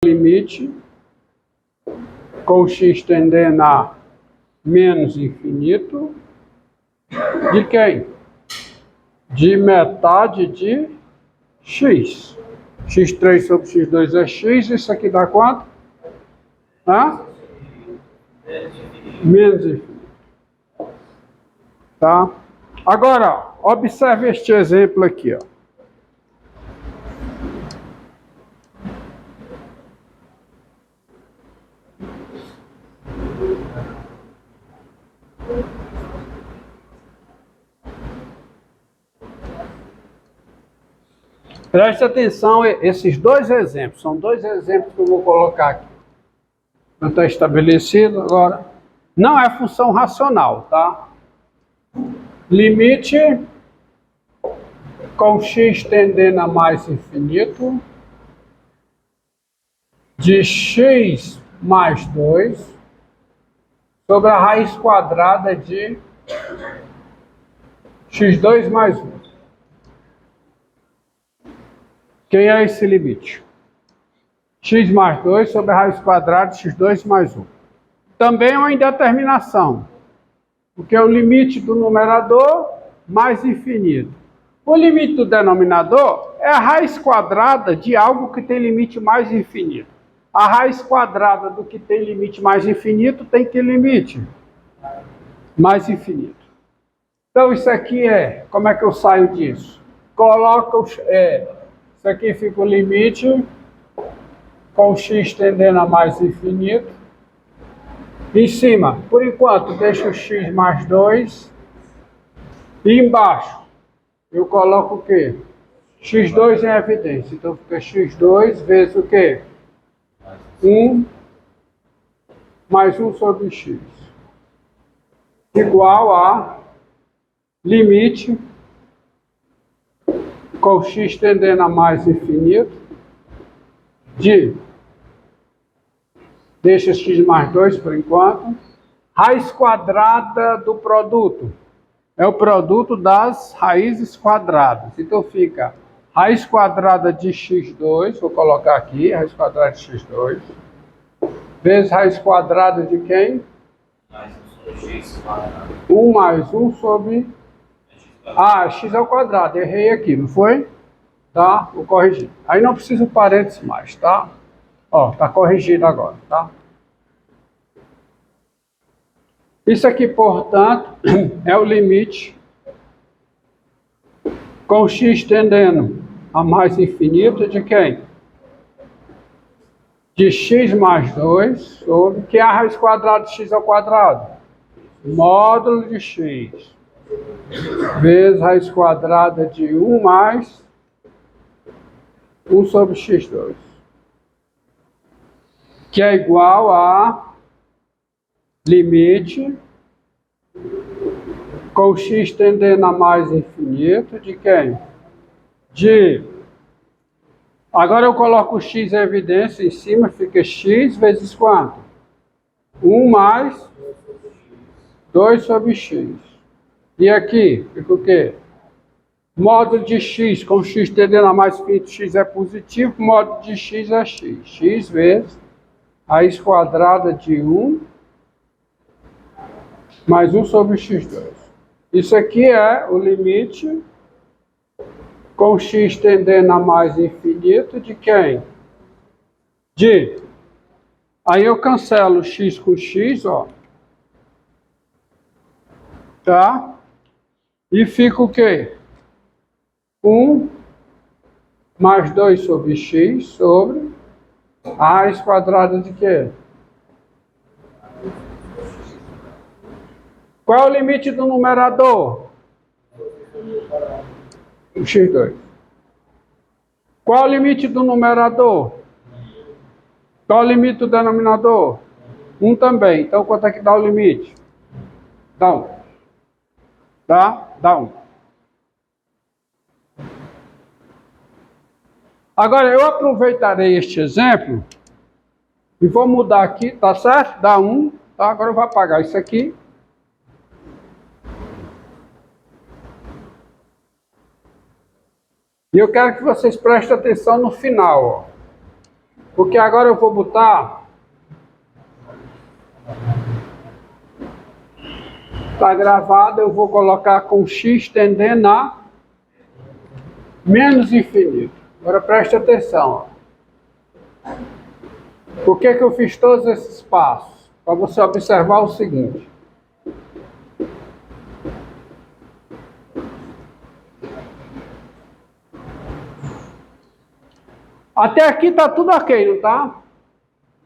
limite com x tendendo a menos infinito de quem? De metade de x. x3 sobre x2 é x, isso aqui dá quanto? Hã? Menos infinito. Tá? Agora, ó, observe este exemplo aqui, ó. Preste atenção, esses dois exemplos, são dois exemplos que eu vou colocar aqui. Não está estabelecido agora. Não é função racional, tá? Limite com x tendendo a mais infinito de x mais 2 sobre a raiz quadrada de x2 mais 1. Quem é esse limite? X mais 2 sobre a raiz quadrada de x2 mais 1. Também é uma indeterminação, porque é o limite do numerador mais infinito. O limite do denominador é a raiz quadrada de algo que tem limite mais infinito. A raiz quadrada do que tem limite mais infinito tem que limite mais infinito. Então isso aqui é, como é que eu saio disso? Coloca isso aqui fica o limite com x tendendo a mais infinito. Em cima, por enquanto, deixa o x mais 2. E embaixo, eu coloco o quê? x2 em evidência. Então fica x2 vezes o quê? 1 mais 1 sobre x. Igual a limite com x tendendo a mais infinito de, deixa x mais 2 por enquanto, raiz quadrada do produto. É o produto das raízes quadradas. Então fica raiz quadrada de x2, vou colocar aqui, raiz quadrada de x2, vezes raiz quadrada de quem? Mais 1 sobre x quadrado. 1 mais 1 sobre... x ao quadrado, errei aqui, não foi? Tá? Vou corrigir. Aí não precisa parênteses mais, tá? Ó, tá corrigido agora, tá? Isso aqui, portanto, é o limite com x tendendo a mais infinito de quem? De x mais 2 sobre, que é a raiz quadrada de x ao quadrado? Módulo de x vezes raiz quadrada de 1 mais 1 sobre x2. Que é igual a limite com x tendendo a mais infinito de quem? De... Agora eu coloco o x em evidência, em cima fica x vezes quanto? 1 mais 2 sobre x. E aqui fica o quê? Módulo de x com x tendendo a mais infinito, x é positivo, módulo de x é x. X vezes raiz quadrada de 1 mais 1 sobre x2. Isso aqui é o limite com x tendendo a mais infinito de quem? De... Aí eu cancelo x com x, ó. Tá? E fica o quê? 1 mais 2 sobre x sobre a raiz quadrada de quê? Qual é o limite do numerador? O x2. Qual é o limite do numerador? Qual é o limite do denominador? 1 também. Então, quanto é que dá o limite? Dá 1. Tá? Dá 1. Agora, eu aproveitarei este exemplo e vou mudar aqui, tá certo? Dá 1. Tá? Agora eu vou apagar isso aqui. E eu quero que vocês prestem atenção no final, ó. Porque agora eu vou botar... Está gravado, eu vou colocar com x tendendo a menos infinito. Agora preste atenção. Por que eu fiz todos esses passos? Para você observar o seguinte. Até aqui está tudo ok, não está?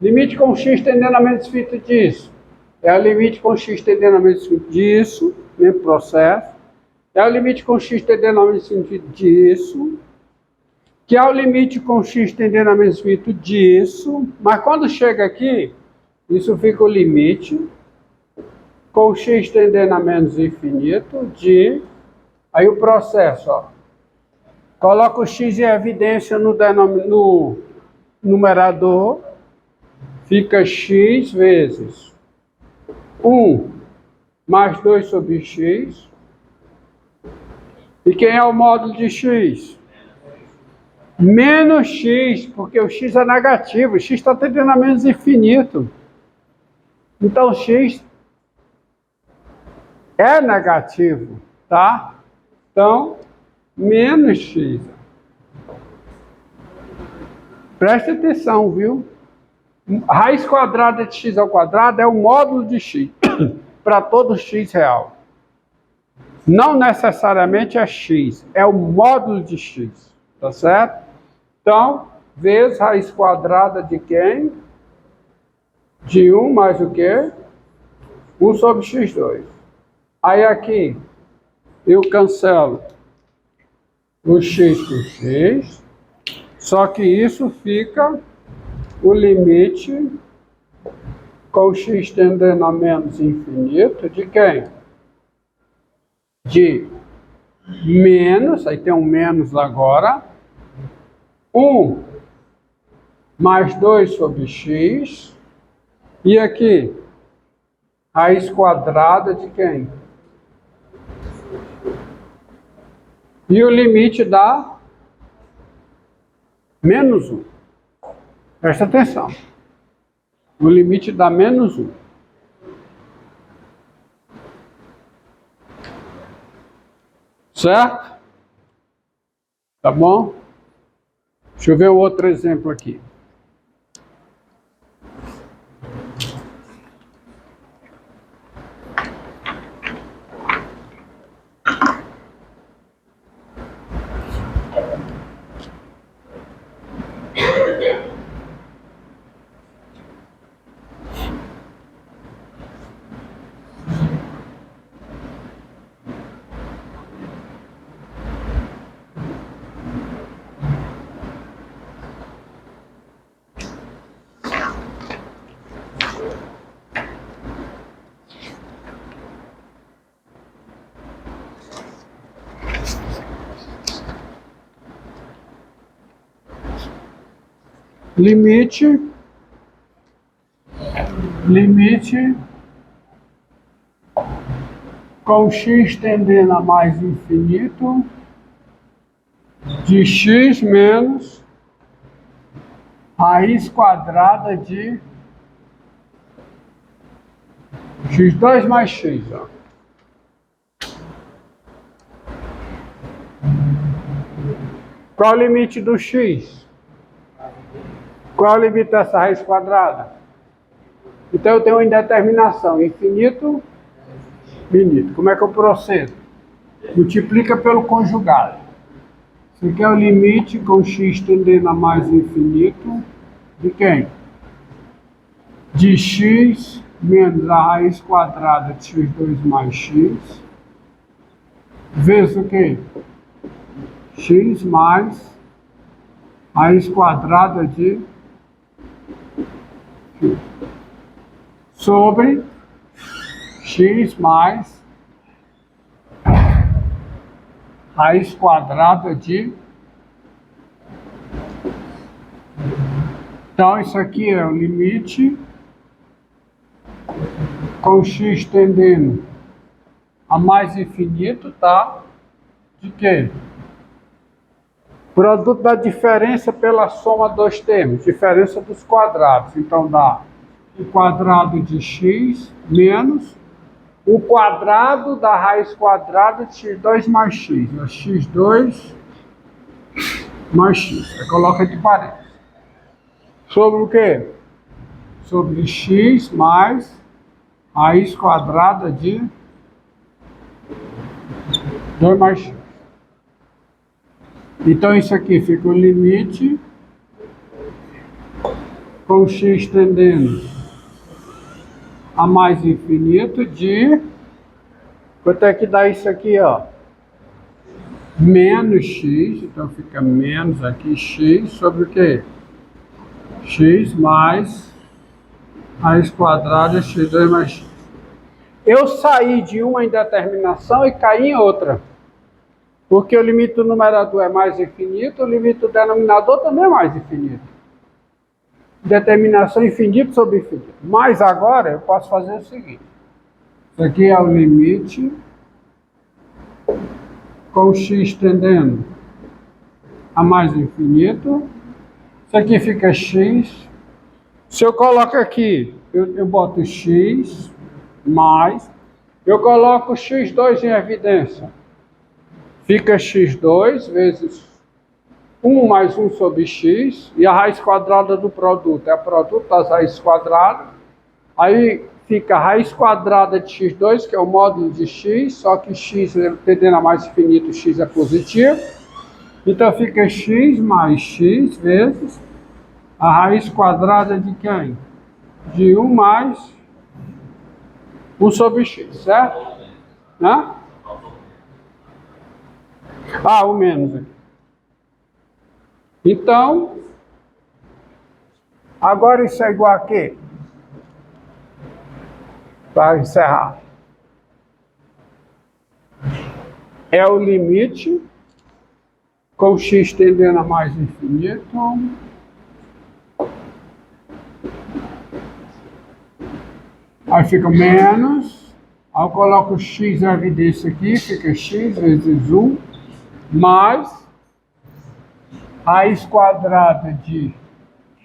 Limite com x tendendo a menos infinito disso. É o limite com x tendendo a menos infinito disso, mesmo processo. É o limite com x tendendo a menos infinito disso. Que é o limite com x tendendo a menos infinito disso. Mas quando chega aqui, isso fica o limite com x tendendo a menos infinito de... Aí o processo, ó. Coloca o x em evidência no numerador. Fica x vezes 1 mais 2 sobre x. E quem é o módulo de x? Menos x, porque o x é negativo. O x está tendendo a menos infinito. Então, x é negativo, tá? Então, menos x. Preste atenção, viu? Raiz quadrada de x ao quadrado é o módulo de x, para todo x real. Não necessariamente é x, é o módulo de x, tá certo? Então, vezes raiz quadrada de quem? De 1 mais o quê? 1 sobre x2. Aí aqui, eu cancelo o x por x, só que isso fica o limite com x tendendo a menos infinito de quem? De menos, aí tem um menos lá agora, 1 mais 2 sobre x, e aqui, raiz quadrada de quem? E o limite dá menos 1. Presta atenção. O limite dá menos 1. Certo? Tá bom? Deixa eu ver um outro exemplo aqui. Limite com x tendendo a mais infinito de x menos raiz quadrada de x2 mais x. Ó. Qual o limite do x? Qual é o limite dessa raiz quadrada? Então eu tenho uma indeterminação, infinito, finito. Como é que eu procedo? Multiplica pelo conjugado. Isso aqui é o limite com x tendendo a mais infinito de quem? De x menos a raiz quadrada de x2 mais x, vezes o quê? X mais raiz quadrada de sobre x mais raiz quadrada de... Então, isso aqui é o limite com x tendendo a mais infinito, tá? De quê? Produto da diferença pela soma dos termos, diferença dos quadrados. Então dá o quadrado de x menos o quadrado da raiz quadrada de x2 mais x. É x2 mais x. Aí coloca entre parênteses. Sobre o quê? Sobre x mais raiz quadrada de 2 mais x. Então isso aqui fica o limite com x tendendo a mais infinito de... Quanto é que dá isso aqui, ó? Menos x, então fica menos aqui x sobre o quê? X mais raiz quadrada de x2 mais x. Eu saí de uma indeterminação e caí em outra. Porque o limite do numerador é mais infinito, o limite do denominador também é mais infinito. Determinação infinito sobre infinito. Mas agora eu posso fazer o seguinte. Isso aqui é o limite com x tendendo a mais infinito. Isso aqui fica x. Se eu coloco aqui, eu boto x mais, eu coloco x2 em evidência. Fica x2 vezes 1 mais 1 sobre x, e a raiz quadrada do produto é o produto das raízes quadradas. Aí fica a raiz quadrada de x2, que é o módulo de x, só que x tendendo a mais infinito, x é positivo. Então fica x mais x vezes a raiz quadrada de quem? De 1 mais 1 sobre x, certo? Né? Ah, o menos aqui. Então, agora isso é igual a quê? Para encerrar. É o limite com x tendendo a mais infinito. Aí fica menos. Aí eu coloco x em evidência aqui, fica x vezes 1 mais raiz quadrada de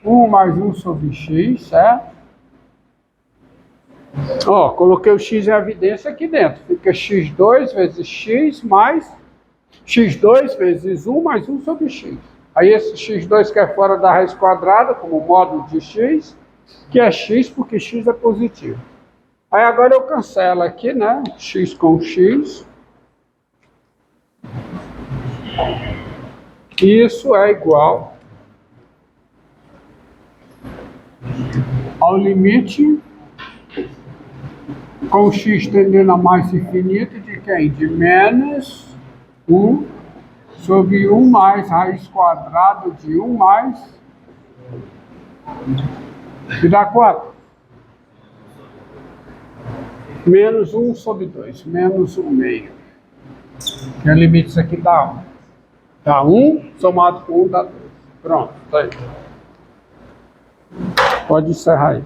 1 mais 1 sobre x, certo? Ó, coloquei o x em evidência aqui dentro. Fica x2 vezes x mais x2 vezes 1 mais 1 sobre x. Aí esse x2 que é fora da raiz quadrada, como módulo de x, que é x porque x é positivo. Aí agora eu cancelo aqui, né? X com x. Isso é igual ao limite com x tendendo a mais infinito de quem? De menos 1 sobre 1 mais raiz quadrada de 1 mais... E dá 4. Menos 1 sobre 2. Menos 1 meio. Que é o limite disso aqui dá 1. Dá 1, somado com 1 dá 2. Pronto, tá aí. Pode encerrar aí.